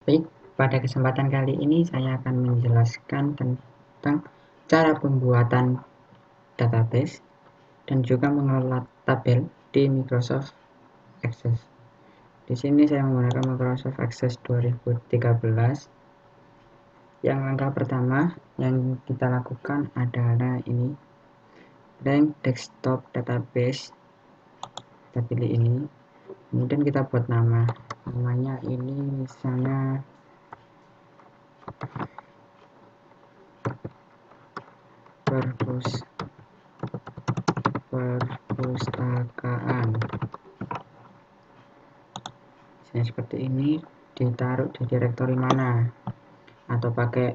Baik, pada kesempatan kali ini saya akan menjelaskan tentang cara pembuatan database dan juga mengelola tabel di Microsoft Access. Di sini saya menggunakan Microsoft Access 2013. Yang langkah pertama yang kita lakukan adalah ini, blank desktop database. Kita pilih ini, kemudian kita buat namanya ini misalnya perpustakaan. Misalnya seperti ini, ditaruh di direktori mana, atau pakai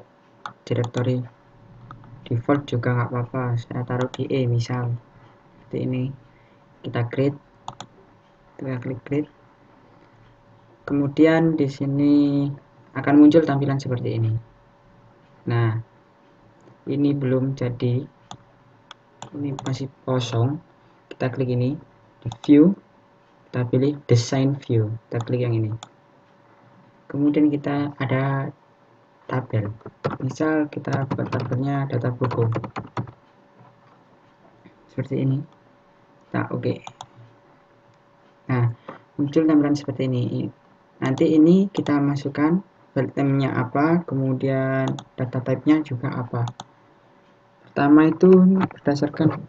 direktori default juga nggak apa-apa. Saya taruh di E misal seperti ini. Kita klik create. Kemudian di sini akan muncul tampilan seperti ini. Nah, ini belum jadi, ini masih kosong. Kita klik ini di view, kita pilih design view, kita klik yang ini. Kemudian kita ada tabel, misal kita buat tabelnya data buku seperti ini. Nah, oke. Nah, muncul tampilan seperti ini. Nanti ini kita masukkan file name-nya apa, kemudian data type-nya juga apa. Pertama itu berdasarkan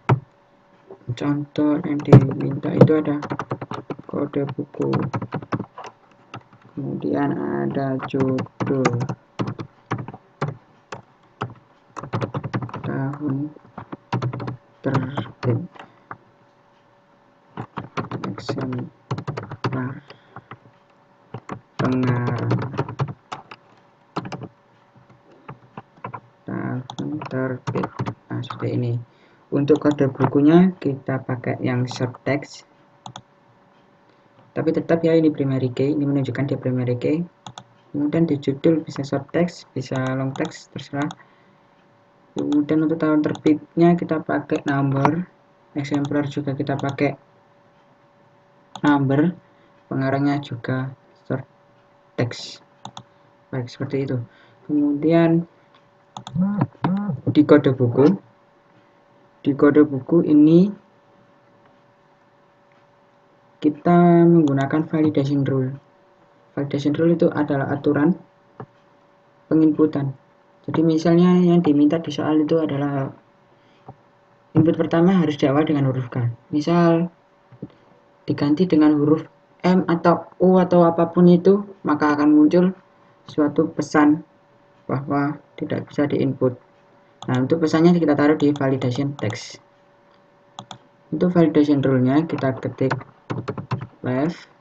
contoh yang diminta itu ada kode buku, kemudian ada judul, tahun terbit, eksemplar, pengarang, tahun terbit. Nah, seperti ini. Untuk kode bukunya kita pakai yang short text, tapi tetap ya ini primary key, ini menunjukkan dia primary key. Kemudian di judul bisa short text, bisa long text, terserah. Kemudian untuk tahun terbitnya kita pakai number, exemplar juga kita pakai number, pengarangnya juga short text. Baik, seperti itu. Kemudian di kode buku ini kita menggunakan validation rule. Validation rule itu adalah aturan penginputan. Jadi misalnya yang diminta di soal itu adalah input pertama harus diawali dengan huruf K. Misal diganti dengan huruf M atau U atau apapun itu, maka akan muncul suatu pesan bahwa tidak bisa diinput. Nah, untuk pesannya kita taruh di validation text. Untuk validation rule-nya kita ketik left,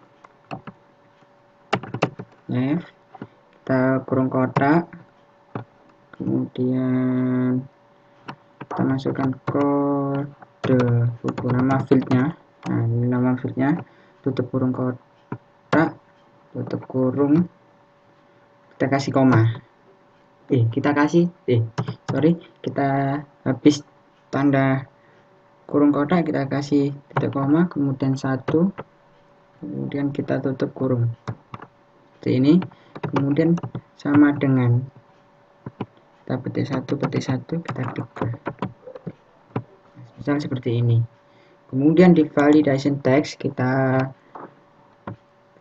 kita kurung kotak, kemudian kita masukkan kode buku, nama fieldnya. Nah, ini nama fieldnya, tutup kurung kotak, tutup kurung, kita kasih koma. Kita habis tanda kurung kotak kita kasih titik koma, kemudian 1, kemudian kita tutup kurung seperti ini. Kemudian sama dengan kita petik 1, kita klik misal seperti ini. Kemudian di validation text kita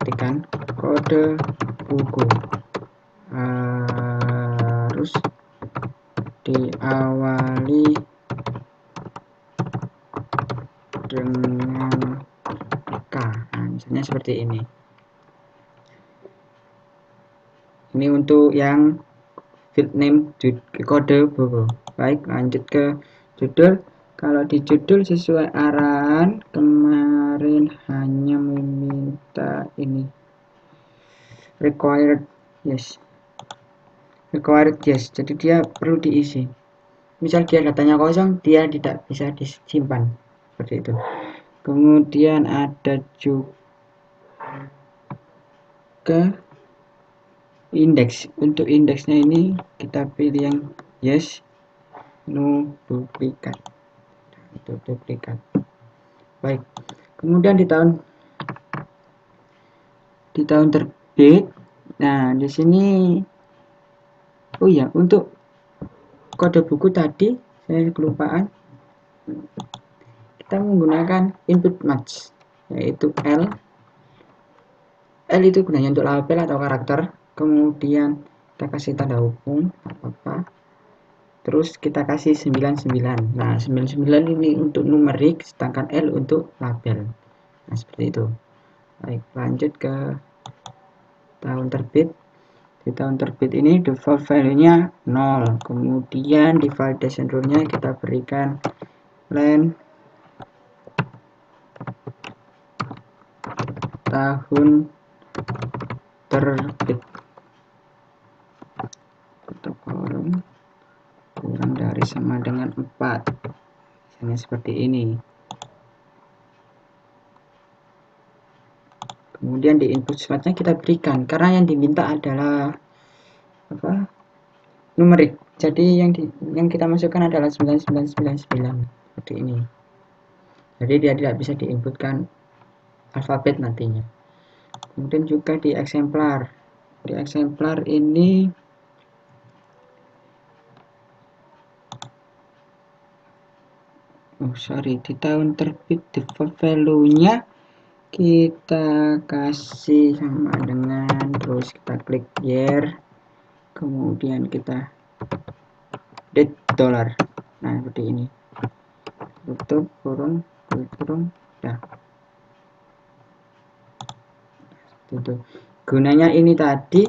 ketikkan kode buku harus diawali dengan K. Nah, misalnya seperti ini. Ini untuk yang field name kode buku. Baik, lanjut ke judul. Kalau di judul sesuai arahan kemarin hanya meminta ini required yes, jadi dia perlu diisi. Misal dia datanya kosong, dia tidak bisa disimpan seperti itu. Kemudian ada juga indeks. Untuk indeksnya ini kita pilih yang yes, no duplikat. Itu duplikat. Baik. Kemudian di tahun terbit Nah, di sini oh ya, untuk kode buku tadi saya kelupaan, kita menggunakan input match, yaitu L. L itu gunanya untuk label atau karakter, kemudian kita kasih tanda hubung apa, terus kita kasih 99. Nah, 99 ini untuk numerik, sedangkan L untuk label. Nah, seperti itu. Baik, lanjut ke tahun terbit. Di tahun terbit ini default value-nya 0. Kemudian di validation rule-nya kita berikan len tahun terbit atau kolom kurang dari sama dengan 4. Misalnya seperti ini. Kemudian di input slotnya kita berikan, karena yang diminta adalah apa, numerik. Jadi yang kita masukkan adalah 9999 seperti ini. Jadi dia tidak bisa diinputkan alfabet nantinya. Kemudian juga di eksemplar. Di eksemplar ini di tahun terbit default value-nya kita kasih sama dengan, terus kita klik year, kemudian kita date dollar. Nah, seperti ini. Tutup kurung ya. Itu gunanya ini tadi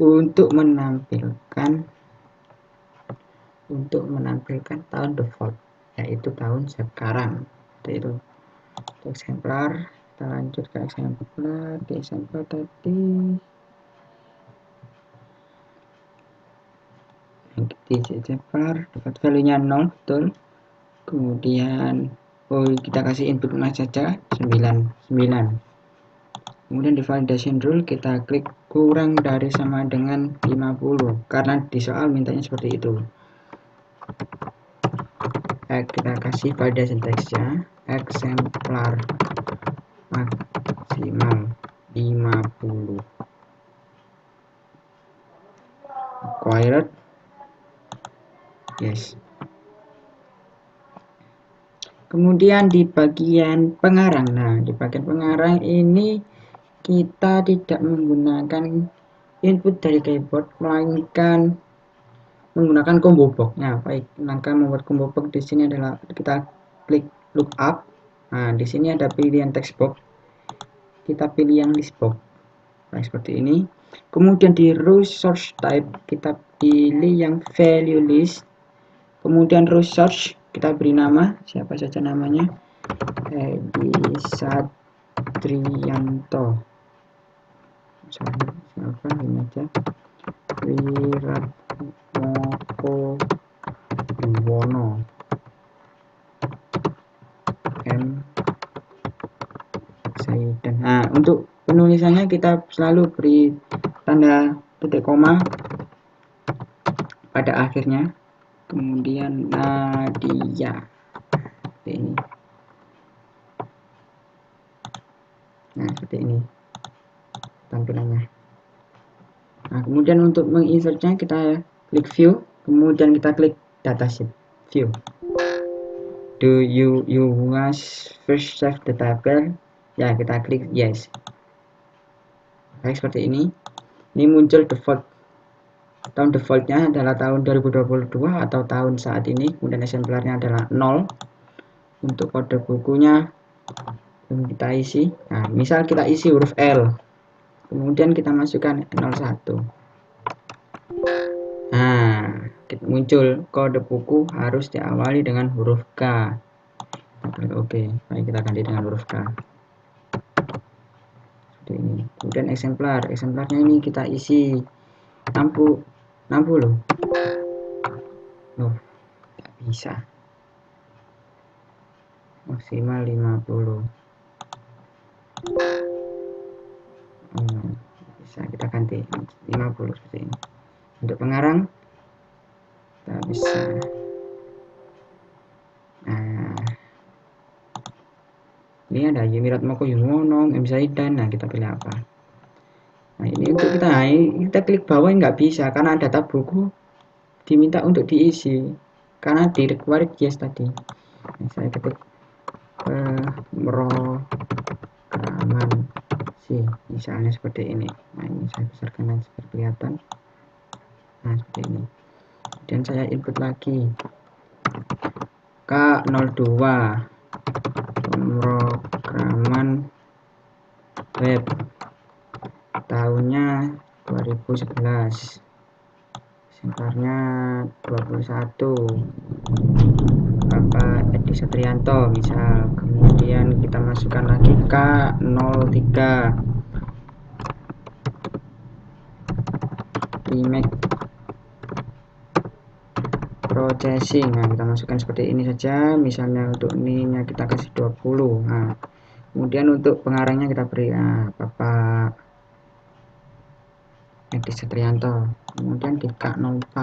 untuk menampilkan tahun default, yaitu tahun sekarang. Itu eksemplar. Kita lanjut ke eksemplar. Di eksemplar tadi di eksemplar dapat value nya 0, betul. Kemudian kita kasih input match saja 99. Kemudian di validation rule kita klik kurang dari sama dengan 50, karena di soal mintanya seperti itu. Kita kasih validation text-nya eksemplar maksimal 50 acquired, yes. Kemudian di bagian pengarang, nah di bagian pengarang ini kita tidak menggunakan input dari keyboard, melainkan menggunakan combo box. Nah, baik, langkah membuat combo box di sini adalah kita klik lookup. Nah, di sini ada pilihan text box. Kita pilih yang list box. Nah, seperti ini. Kemudian di row source type kita pilih yang value list. Kemudian row search kita beri nama, siapa saja namanya, Edi Satrianto. Siapa ini aja, Wiratmoko Buwono M Zaidan. Nah, untuk penulisannya kita selalu beri tanda titik koma pada akhirnya. Kemudian Nadia ini. Nah, seperti ini tampilannya. Nah, kemudian untuk menginsertnya kita klik view, kemudian kita klik datasheet view. Do you must first save the table? Ya, kita klik yes. Baik, seperti ini. Ini muncul default. Tahun defaultnya adalah tahun 2022 atau tahun saat ini. Kemudian eksemplarnya adalah 0. Untuk kode bukunya yang kita isi, nah misal kita isi huruf L, kemudian kita masukkan 01. Nah, muncul kode buku harus diawali dengan huruf K. Oke, baik, kita ganti dengan huruf K. Seperti ini. Kemudian eksemplarnya ini kita isi 60 loh. Tidak bisa. Maksimal 50. Bisa kita ganti 50 seperti ini. Untuk pengarang kita bisa, nah ini ada Wiratmoko Buwono, M Zaidan. Nah, kita pilih apa? Nah, ini untuk kita klik bawah nggak bisa karena data buku diminta untuk diisi karena di required yes tadi. Nah, saya ketik pemrograman C misalnya seperti ini. Nah, ini saya besarkan dan seperti kelihatan. Nah, seperti ini. Dan saya input lagi K02 pemrograman web tahunnya 2011, sentarnya 21, Bapak Edi Satrianto misal. Kemudian kita masukkan lagi K03 image processing. Nah, kita masukkan seperti ini saja. Misalnya untuk ininya kita kasih 20. Nah, kemudian untuk pengarangnya kita beri Bapak Edi Satrianto. Kemudian di K04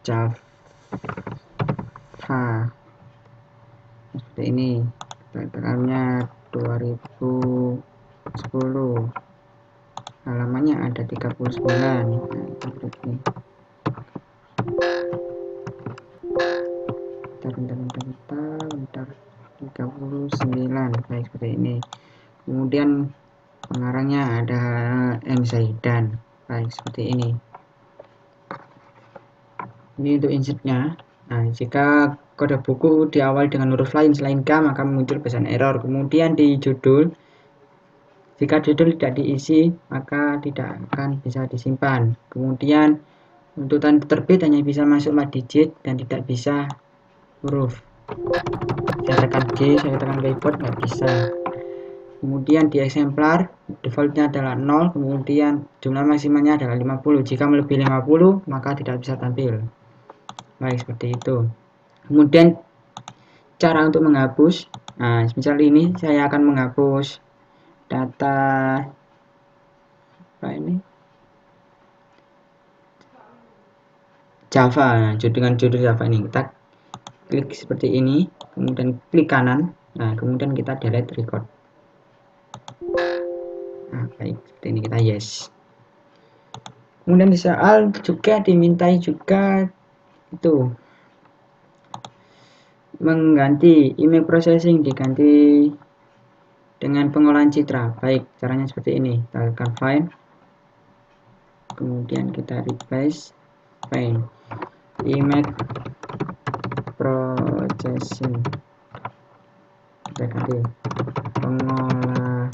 Java seperti ini, tekannya 2010, halamannya ada 39. Bentar, 39. Baik, seperti ini. Kemudian pengarangnya ada M. Zaidan. Baik, seperti ini. Ini untuk insertnya. Nah, jika kode buku diawali dengan huruf lain selain K, maka muncul pesan error. Kemudian di judul, jika judul tidak diisi, maka tidak akan bisa disimpan. Kemudian untuk tanda terbit hanya bisa masuk 4 digit dan tidak bisa huruf. Saya tekan G, saya tekan keyboard, nggak bisa. Kemudian di eksemplar, defaultnya adalah 0, kemudian jumlah maksimalnya adalah 50. Jika melebihi 50, maka tidak bisa tampil. Baik, seperti itu. Kemudian cara untuk menghapus, nah misal ini saya akan menghapus data apa ini Java. Dengan judul Java ini kita klik seperti ini, kemudian klik kanan, nah kemudian kita delete record. Nah, baik, seperti ini kita yes. Kemudian di soal juga dimintai juga itu mengganti image processing, diganti dengan pengolahan citra. Baik, caranya seperti ini. Kita tekan file, kemudian kita replace file image processing, kita ganti pengolahan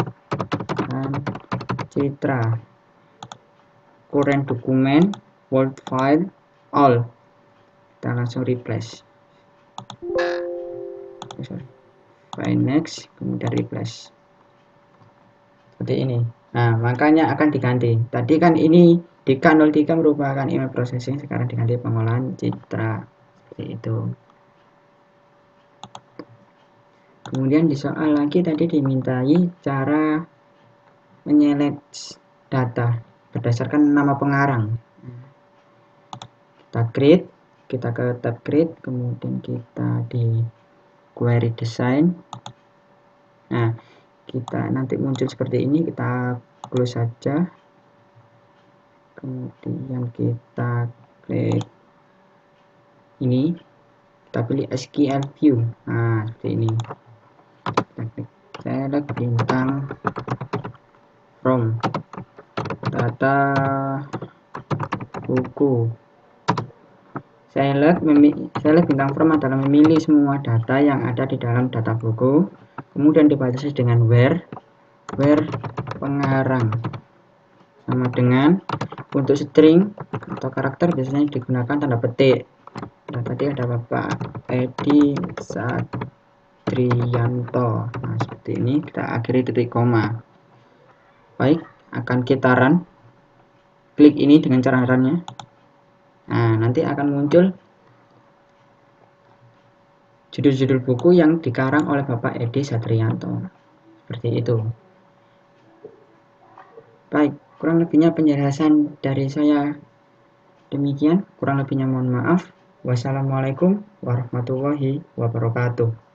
citra, current document, Word file, all. Kita langsung replace. File next, kemudian replace. Seperti ini. Nah, makanya akan diganti. Tadi kan ini di K03 merupakan image processing, sekarang diganti pengolahan citra. Seperti itu. Kemudian di soal lagi tadi dimintai cara menyelect data berdasarkan nama pengarang. Kita create, kita ke tab create, kemudian kita di query design. Nah, kita nanti muncul seperti ini, kita close saja. Kemudian kita klik ini, kita pilih SQL view. Nah, seperti ini. Kita klik select bintang from data buku. Select bintang from adalah memilih semua data yang ada di dalam data buku, kemudian dibatasi dengan where pengarang, sama dengan untuk string atau karakter biasanya digunakan tanda petik. Nah, tadi ada Bapak Edi Satrianto. Nah, seperti ini, kita akhiri titik koma. Baik, akan kita run. Klik ini dengan cara runnya. Nah, nanti akan muncul judul-judul buku yang dikarang oleh Bapak Edi Satrianto. Seperti itu. Baik, kurang lebihnya penjelasan dari saya demikian. Kurang lebihnya mohon maaf. Wassalamualaikum warahmatullahi wabarakatuh.